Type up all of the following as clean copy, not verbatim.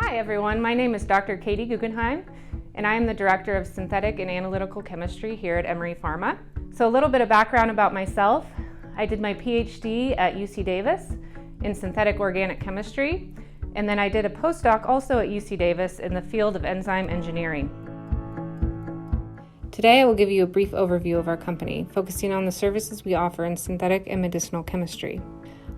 Hi everyone, my name is Dr. Katie Guggenheim, and I am the Director of Synthetic and Analytical Chemistry here at Emery Pharma. So a little bit of background about myself. I did my PhD at UC Davis in synthetic organic chemistry, and then I did a postdoc also at UC Davis in the field of enzyme engineering. Today I will give you a brief overview of our company, focusing on the services we offer in synthetic and medicinal chemistry.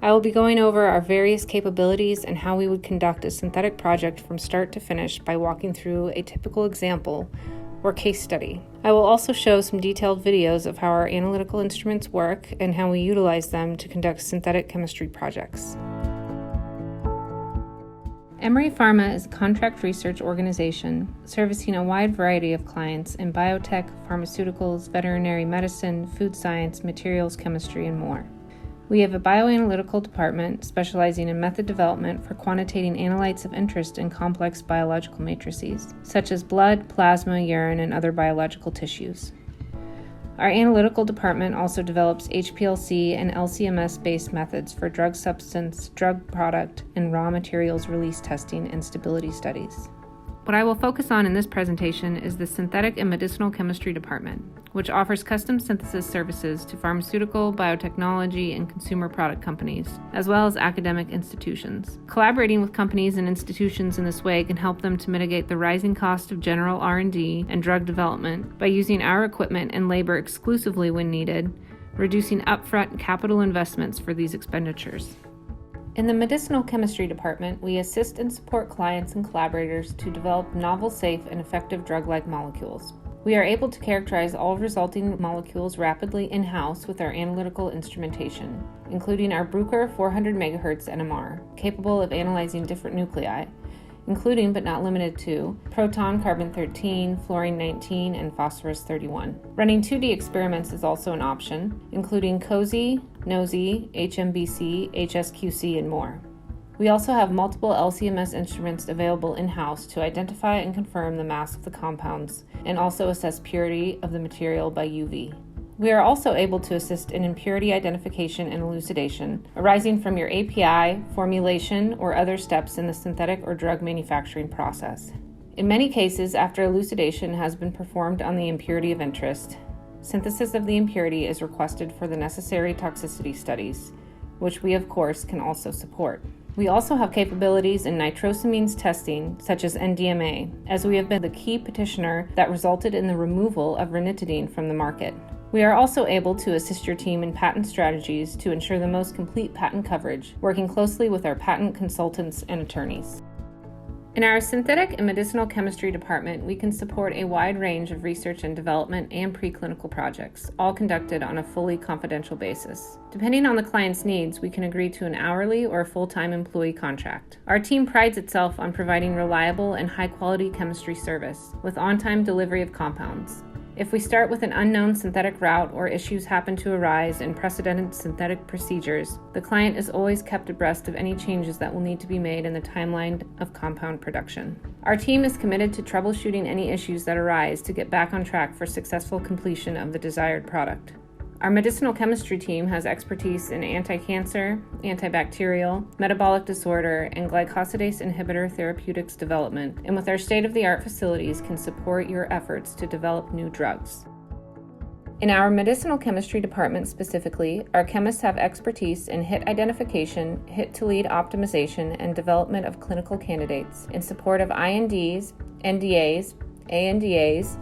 I will be going over our various capabilities and how we would conduct a synthetic project from start to finish by walking through a typical example or case study. I will also show some detailed videos of how our analytical instruments work and how we utilize them to conduct synthetic chemistry projects. Emery Pharma is a contract research organization servicing a wide variety of clients in biotech, pharmaceuticals, veterinary medicine, food science, materials chemistry, and more. We have a bioanalytical department specializing in method development for quantitating analytes of interest in complex biological matrices, such as blood, plasma, urine, and other biological tissues. Our analytical department also develops HPLC and LC-MS-based methods for drug substance, drug product, and raw materials release testing and stability studies. What I will focus on in this presentation is the Synthetic and Medicinal Chemistry Department, which offers custom synthesis services to pharmaceutical, biotechnology, and consumer product companies, as well as academic institutions. Collaborating with companies and institutions in this way can help them to mitigate the rising cost of general R&D and drug development by using our equipment and labor exclusively when needed, reducing upfront capital investments for these expenditures. In the Medicinal Chemistry Department, we assist and support clients and collaborators to develop novel, safe, and effective drug-like molecules. We are able to characterize all resulting molecules rapidly in-house with our analytical instrumentation, including our Bruker 400 MHz NMR, capable of analyzing different nuclei, including but not limited to proton, carbon-13, fluorine-19, and phosphorus-31. Running 2D experiments is also an option, including COSY, NOSY, HMBC, HSQC, and more. We also have multiple LC-MS instruments available in-house to identify and confirm the mass of the compounds and also assess purity of the material by UV. We are also able to assist in impurity identification and elucidation arising from your API, formulation, or other steps in the synthetic or drug manufacturing process. In many cases, after elucidation has been performed on the impurity of interest, synthesis of the impurity is requested for the necessary toxicity studies, which we of course can also support. We also have capabilities in nitrosamines testing, such as NDMA, as we have been the key petitioner that resulted in the removal of ranitidine from the market. We are also able to assist your team in patent strategies to ensure the most complete patent coverage, working closely with our patent consultants and attorneys. In our Synthetic and Medicinal Chemistry Department, we can support a wide range of research and development and preclinical projects, all conducted on a fully confidential basis. Depending on the client's needs, we can agree to an hourly or full-time employee contract. Our team prides itself on providing reliable and high-quality chemistry service, with on-time delivery of compounds. If we start with an unknown synthetic route or issues happen to arise in precedented synthetic procedures, the client is always kept abreast of any changes that will need to be made in the timeline of compound production. Our team is committed to troubleshooting any issues that arise to get back on track for successful completion of the desired product. Our medicinal chemistry team has expertise in anti-cancer, antibacterial, metabolic disorder, and glycosidase inhibitor therapeutics development, and with our state-of-the-art facilities can support your efforts to develop new drugs. In our medicinal chemistry department specifically, our chemists have expertise in hit identification, hit-to-lead optimization, and development of clinical candidates in support of INDs, NDAs, ANDAs,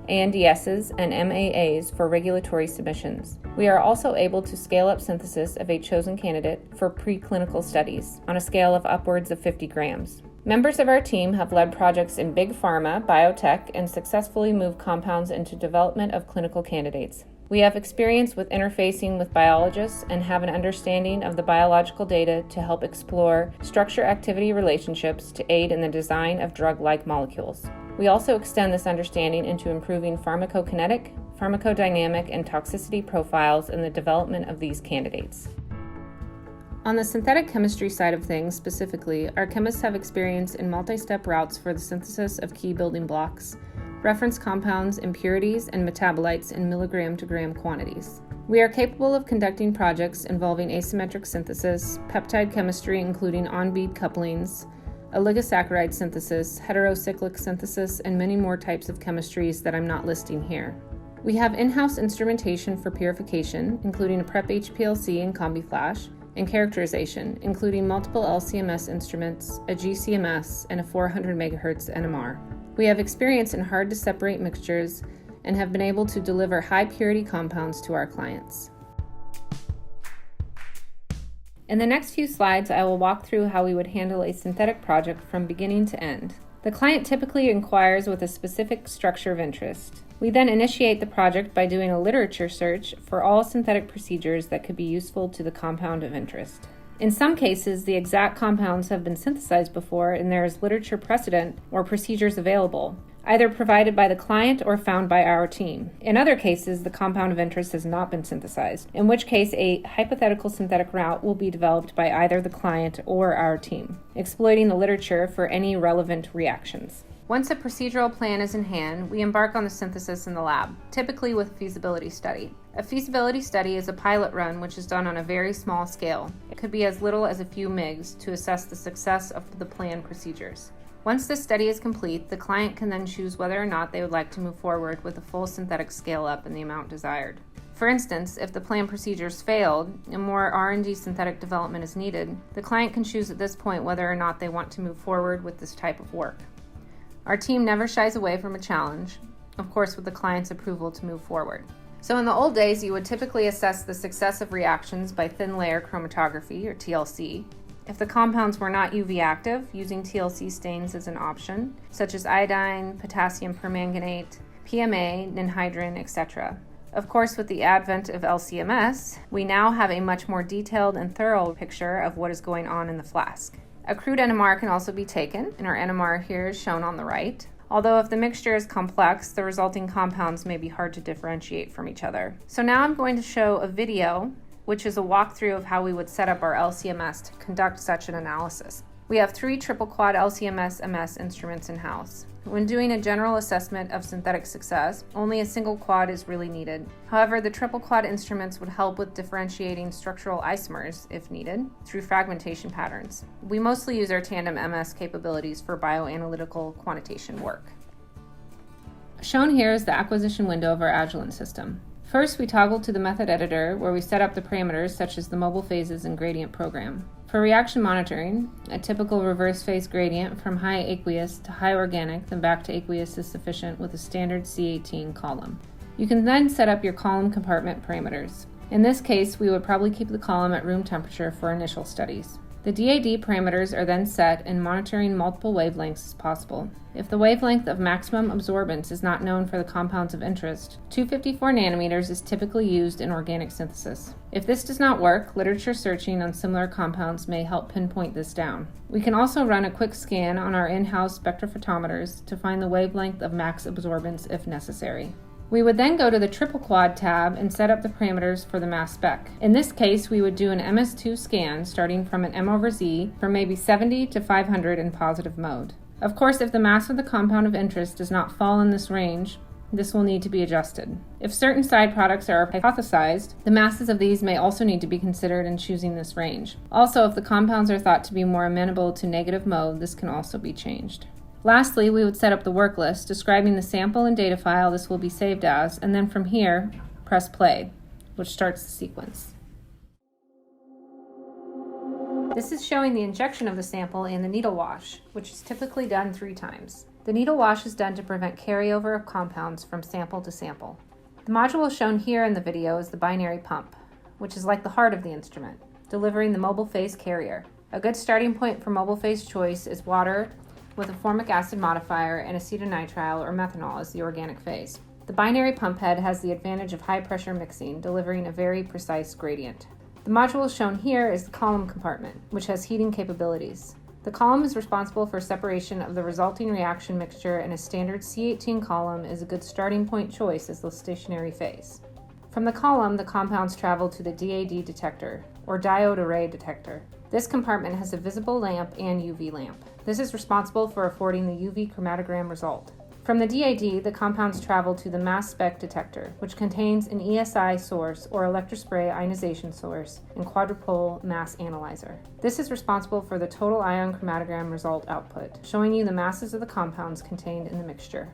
ANDSs, and MAAs for regulatory submissions. We are also able to scale up synthesis of a chosen candidate for preclinical studies on a scale of upwards of 50 grams. Members of our team have led projects in big pharma, biotech, and successfully moved compounds into development of clinical candidates. We have experience with interfacing with biologists and have an understanding of the biological data to help explore structure-activity relationships to aid in the design of drug-like molecules. We also extend this understanding into improving pharmacokinetic, pharmacodynamic, and toxicity profiles in the development of these candidates. On the synthetic chemistry side of things specifically, our chemists have experience in multi-step routes for the synthesis of key building blocks, reference compounds, impurities, and metabolites in milligram to gram quantities. We are capable of conducting projects involving asymmetric synthesis, peptide chemistry including on-bead couplings, oligosaccharide synthesis, heterocyclic synthesis, and many more types of chemistries that I'm not listing here. We have in-house instrumentation for purification, including a PrEP HPLC and CombiFlash, and characterization, including multiple LCMS instruments, a GCMS, and a 400 MHz NMR. We have experience in hard-to-separate mixtures and have been able to deliver high-purity compounds to our clients. In the next few slides, I will walk through how we would handle a synthetic project from beginning to end. The client typically inquires with a specific structure of interest. We then initiate the project by doing a literature search for all synthetic procedures that could be useful to the compound of interest. In some cases, the exact compounds have been synthesized before and there is literature precedent or procedures available, either provided by the client or found by our team. In other cases, the compound of interest has not been synthesized, in which case a hypothetical synthetic route will be developed by either the client or our team, exploiting the literature for any relevant reactions. Once a procedural plan is in hand, we embark on the synthesis in the lab, typically with a feasibility study. A feasibility study is a pilot run which is done on a very small scale. It could be as little as a few mgs to assess the success of the planned procedures. Once this study is complete, the client can then choose whether or not they would like to move forward with a full synthetic scale-up in the amount desired. For instance, if the planned procedures failed and more R&D synthetic development is needed, the client can choose at this point whether or not they want to move forward with this type of work. Our team never shies away from a challenge, of course with the client's approval to move forward. So in the old days, you would typically assess the success of reactions by thin layer chromatography, or TLC. If the compounds were not UV active, using TLC stains is an option, such as iodine, potassium permanganate, PMA, ninhydrin, etc. Of course, with the advent of LCMS, we now have a much more detailed and thorough picture of what is going on in the flask. A crude NMR can also be taken, and our NMR here is shown on the right. Although if the mixture is complex, the resulting compounds may be hard to differentiate from each other. So now I'm going to show a video, which is a walkthrough of how we would set up our LCMS to conduct such an analysis. We have 3 triple quad LCMS-MS instruments in-house. When doing a general assessment of synthetic success, only a single quad is really needed. However, the triple quad instruments would help with differentiating structural isomers, if needed, through fragmentation patterns. We mostly use our tandem MS capabilities for bioanalytical quantitation work. Shown here is the acquisition window of our Agilent system. First, we toggle to the method editor where we set up the parameters such as the mobile phases and gradient program. For reaction monitoring, a typical reverse phase gradient from high aqueous to high organic then back to aqueous is sufficient with a standard C18 column. You can then set up your column compartment parameters. In this case, we would probably keep the column at room temperature for initial studies. The DAD parameters are then set and monitoring multiple wavelengths is possible. If the wavelength of maximum absorbance is not known for the compounds of interest, 254 nanometers is typically used in organic synthesis. If this does not work, literature searching on similar compounds may help pinpoint this down. We can also run a quick scan on our in-house spectrophotometers to find the wavelength of max absorbance if necessary. We would then go to the triple quad tab and set up the parameters for the mass spec. In this case, we would do an MS2 scan starting from an M/Z for maybe 70 to 500 in positive mode. Of course, if the mass of the compound of interest does not fall in this range, this will need to be adjusted. If certain side products are hypothesized, the masses of these may also need to be considered in choosing this range. Also, if the compounds are thought to be more amenable to negative mode, this can also be changed. Lastly, we would set up the work list describing the sample and data file this will be saved as, and then from here, press play, which starts the sequence. This is showing the injection of the sample and the needle wash, which is typically done 3 times. The needle wash is done to prevent carryover of compounds from sample to sample. The module shown here in the video is the binary pump, which is like the heart of the instrument, delivering the mobile phase carrier. A good starting point for mobile phase choice is water with a formic acid modifier and acetonitrile or methanol as the organic phase. The binary pump head has the advantage of high pressure mixing, delivering a very precise gradient. The module shown here is the column compartment, which has heating capabilities. The column is responsible for separation of the resulting reaction mixture, and a standard C18 column is a good starting point choice as the stationary phase. From the column, the compounds travel to the DAD detector, or diode array detector. This compartment has a visible lamp and UV lamp. This is responsible for affording the UV chromatogram result. From the DAD, the compounds travel to the mass spec detector, which contains an ESI source or electrospray ionization source and quadrupole mass analyzer. This is responsible for the total ion chromatogram result output, showing you the masses of the compounds contained in the mixture.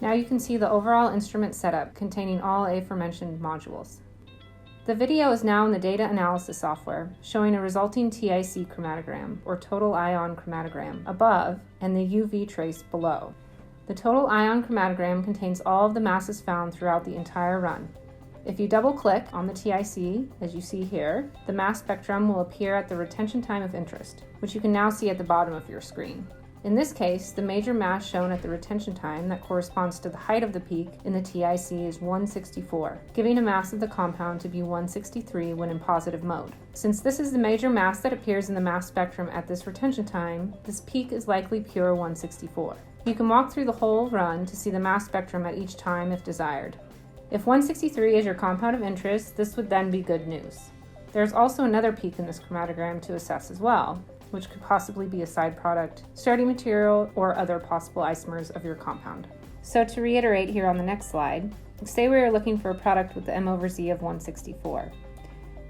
Now you can see the overall instrument setup containing all aforementioned modules. The video is now in the data analysis software, showing a resulting TIC chromatogram, or total ion chromatogram, above and the UV trace below. The total ion chromatogram contains all of the masses found throughout the entire run. If you double-click on the TIC, as you see here, the mass spectrum will appear at the retention time of interest, which you can now see at the bottom of your screen. In this case, the major mass shown at the retention time that corresponds to the height of the peak in the TIC is 164, giving a mass of the compound to be 163 when in positive mode. Since this is the major mass that appears in the mass spectrum at this retention time, this peak is likely pure 164. You can walk through the whole run to see the mass spectrum at each time if desired. If 163 is your compound of interest, this would then be good news. There's also another peak in this chromatogram to assess as well, which could possibly be a side product, starting material, or other possible isomers of your compound. So to reiterate here on the next slide, say we are looking for a product with the M/Z of 164.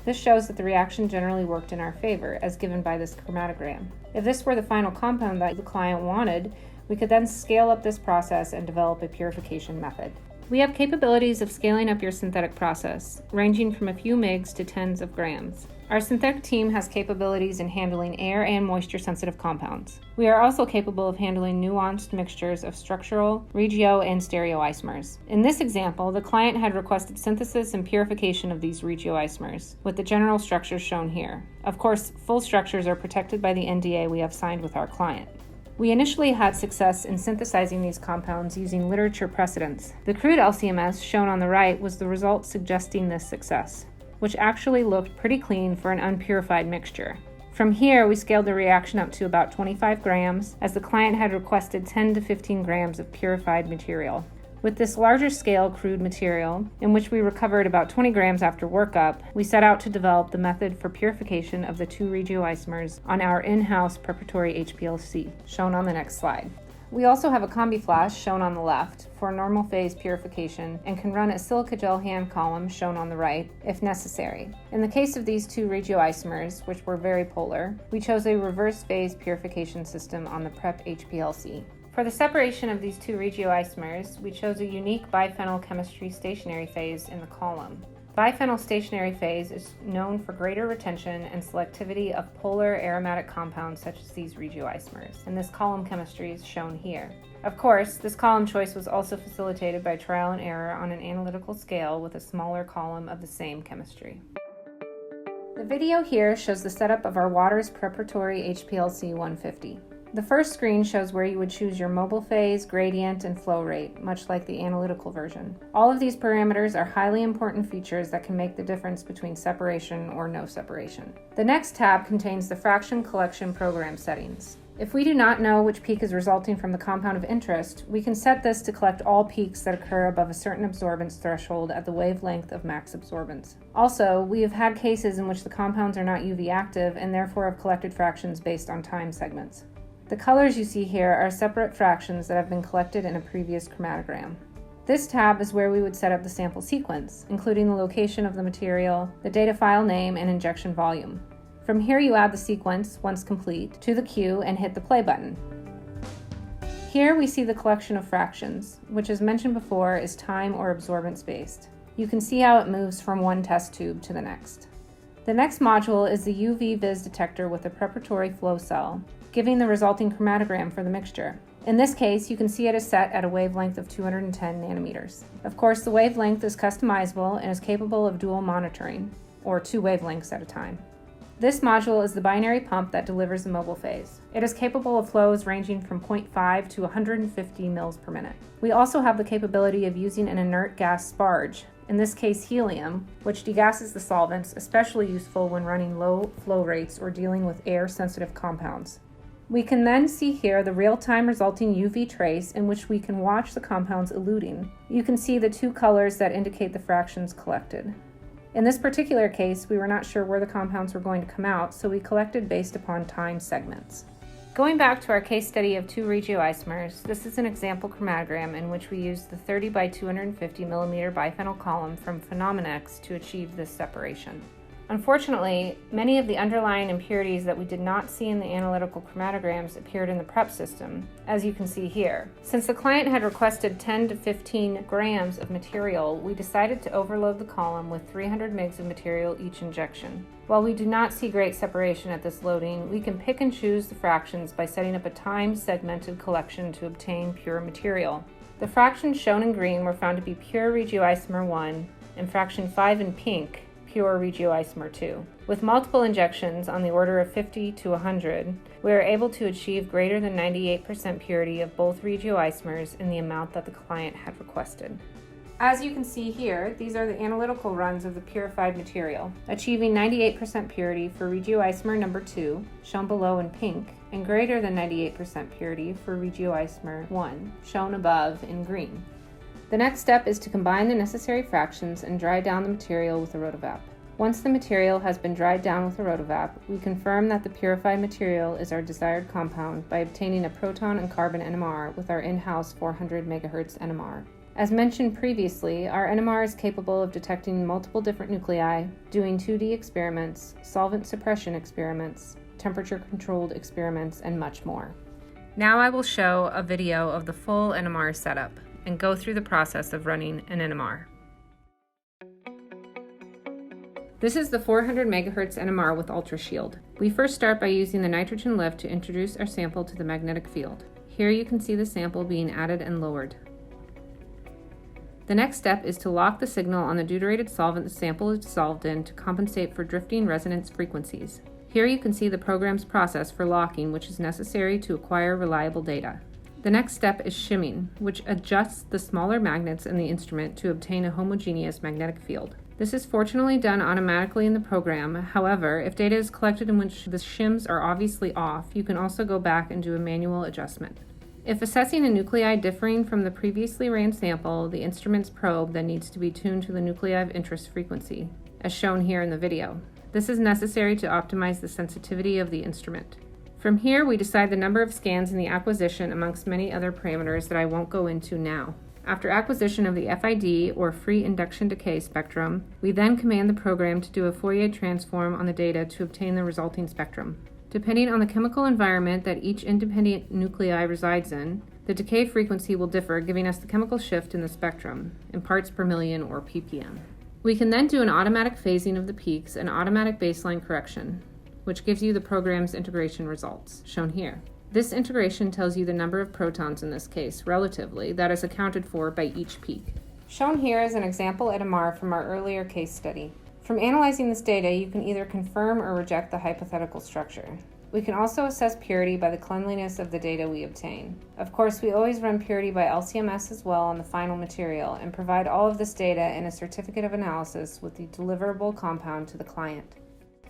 This shows that the reaction generally worked in our favor, as given by this chromatogram. If this were the final compound that the client wanted, we could then scale up this process and develop a purification method. We have capabilities of scaling up your synthetic process, ranging from a few mgs to tens of grams. Our synthetic team has capabilities in handling air and moisture-sensitive compounds. We are also capable of handling nuanced mixtures of structural, regio, and stereoisomers. In this example, the client had requested synthesis and purification of these regioisomers, with the general structures shown here. Of course, full structures are protected by the NDA we have signed with our client. We initially had success in synthesizing these compounds using literature precedents. The crude LCMS shown on the right was the result suggesting this success, which actually looked pretty clean for an unpurified mixture. From here, we scaled the reaction up to about 25 grams, as the client had requested 10 to 15 grams of purified material. With this larger scale crude material, in which we recovered about 20 grams after workup, we set out to develop the method for purification of the two regioisomers on our in-house preparatory HPLC, shown on the next slide. We also have a combi flash, shown on the left, for normal phase purification and can run a silica gel hand column, shown on the right, if necessary. In the case of these two regioisomers, which were very polar, we chose a reverse phase purification system on the PrEP HPLC. For the separation of these two regioisomers, we chose a unique biphenyl chemistry stationary phase in the column. Biphenyl stationary phase is known for greater retention and selectivity of polar aromatic compounds such as these regioisomers, and this column chemistry is shown here. Of course, this column choice was also facilitated by trial and error on an analytical scale with a smaller column of the same chemistry. The video here shows the setup of our Waters Preparatory HPLC 150. The first screen shows where you would choose your mobile phase, gradient, and flow rate, much like the analytical version. All of these parameters are highly important features that can make the difference between separation or no separation. The next tab contains the fraction collection program settings. If we do not know which peak is resulting from the compound of interest, we can set this to collect all peaks that occur above a certain absorbance threshold at the wavelength of max absorbance. Also, we have had cases in which the compounds are not UV active and therefore have collected fractions based on time segments. The colors you see here are separate fractions that have been collected in a previous chromatogram. This tab is where we would set up the sample sequence, including the location of the material, the data file name, and injection volume. From here you add the sequence, once complete, to the queue and hit the play button. Here we see the collection of fractions, which as mentioned before is time or absorbance based. You can see how it moves from one test tube to the next. The next module is the UV vis detector with a preparatory flow cell, giving the resulting chromatogram for the mixture. In this case, you can see it is set at a wavelength of 210 nanometers. Of course, the wavelength is customizable and is capable of dual monitoring, or 2 wavelengths at a time. This module is the binary pump that delivers the mobile phase. It is capable of flows ranging from 0.5 to 150 mils per minute. We also have the capability of using an inert gas sparge, in this case helium, which degasses the solvents, especially useful when running low flow rates or dealing with air-sensitive compounds. We can then see here the real-time resulting UV trace in which we can watch the compounds eluting. You can see the 2 colors that indicate the fractions collected. In this particular case, we were not sure where the compounds were going to come out, so we collected based upon time segments. Going back to our case study of 2 regioisomers, this is an example chromatogram in which we used the 30 by 250 millimeter biphenyl column from Phenomenex to achieve this separation. Unfortunately, many of the underlying impurities that we did not see in the analytical chromatograms appeared in the prep system, as you can see here. Since the client had requested 10 to 15 grams of material, we decided to overload the column with 300 mg of material each injection. While we do not see great separation at this loading, we can pick and choose the fractions by setting up a time-segmented collection to obtain pure material. The fractions shown in green were found to be pure regioisomer 1 and fraction 5 in pink, pure regioisomer 2. With multiple injections on the order of 50 to 100, we are able to achieve greater than 98% purity of both regioisomers in the amount that the client had requested. As you can see here, these are the analytical runs of the purified material, achieving 98% purity for regioisomer number 2, shown below in pink, and greater than 98% purity for regioisomer 1, shown above in green. The next step is to combine the necessary fractions and dry down the material with a rotovap. Once the material has been dried down with a rotovap, we confirm that the purified material is our desired compound by obtaining a proton and carbon NMR with our in-house 400 MHz NMR. As mentioned previously, our NMR is capable of detecting multiple different nuclei, doing 2D experiments, solvent suppression experiments, temperature-controlled experiments, and much more. Now I will show a video of the full NMR setup and go through the process of running an NMR. This is the 400 MHz NMR with UltraShield. We first start by using the nitrogen lift to introduce our sample to the magnetic field. Here you can see the sample being added and lowered. The next step is to lock the signal on the deuterated solvent the sample is dissolved in to compensate for drifting resonance frequencies. Here you can see the program's process for locking, which is necessary to acquire reliable data. The next step is shimming, which adjusts the smaller magnets in the instrument to obtain a homogeneous magnetic field. This is fortunately done automatically in the program. However, if data is collected in which the shims are obviously off, you can also go back and do a manual adjustment. If assessing a nuclei differing from the previously ran sample, the instrument's probe then needs to be tuned to the nuclei of interest frequency, as shown here in the video. This is necessary to optimize the sensitivity of the instrument. From here, we decide the number of scans in the acquisition amongst many other parameters that I won't go into now. After acquisition of the FID, or free induction decay spectrum, we then command the program to do a Fourier transform on the data to obtain the resulting spectrum. Depending on the chemical environment that each independent nuclei resides in, the decay frequency will differ, giving us the chemical shift in the spectrum, in parts per million or ppm. We can then do an automatic phasing of the peaks and automatic baseline correction, which gives you the program's integration results, shown here. This integration tells you the number of protons in this case, relatively, that is accounted for by each peak. Shown here is an example NMR from our earlier case study. From analyzing this data, you can either confirm or reject the hypothetical structure. We can also assess purity by the cleanliness of the data we obtain. Of course, we always run purity by LCMS as well on the final material and provide all of this data in a certificate of analysis with the deliverable compound to the client.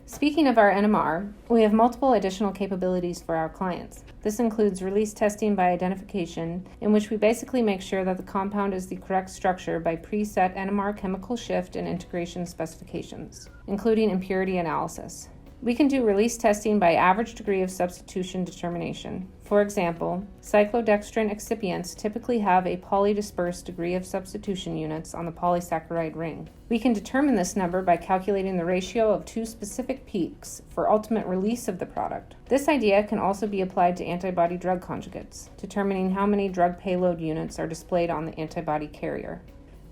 Speaking of our NMR, we have multiple additional capabilities for our clients. This includes release testing by identification, in which we basically make sure that the compound is the correct structure by preset NMR chemical shift and integration specifications, including impurity analysis. We can do release testing by average degree of substitution determination. For example, cyclodextrin excipients typically have a polydispersed degree of substitution units on the polysaccharide ring. We can determine this number by calculating the ratio of 2 specific peaks for ultimate release of the product. This idea can also be applied to antibody drug conjugates, determining how many drug payload units are displayed on the antibody carrier.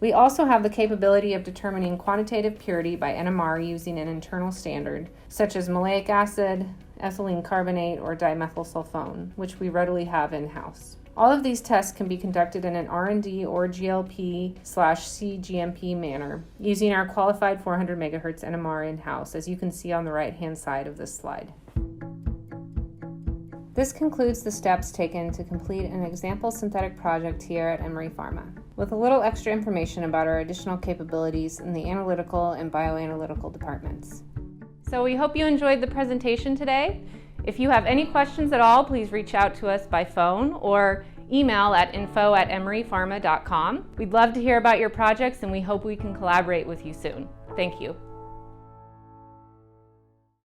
We also have the capability of determining quantitative purity by NMR using an internal standard, such as maleic acid, ethylene carbonate, or dimethylsulfone, which we readily have in-house. All of these tests can be conducted in an R&D or GLP/cGMP manner, using our qualified 400 MHz NMR in-house, as you can see on the right-hand side of this slide. This concludes the steps taken to complete an example synthetic project here at Emery Pharma, with a little extra information about our additional capabilities in the analytical and bioanalytical departments. So we hope you enjoyed the presentation today. If you have any questions at all, please reach out to us by phone or email at info@emerypharma.com. We'd love to hear about your projects, and we hope we can collaborate with you soon. Thank you.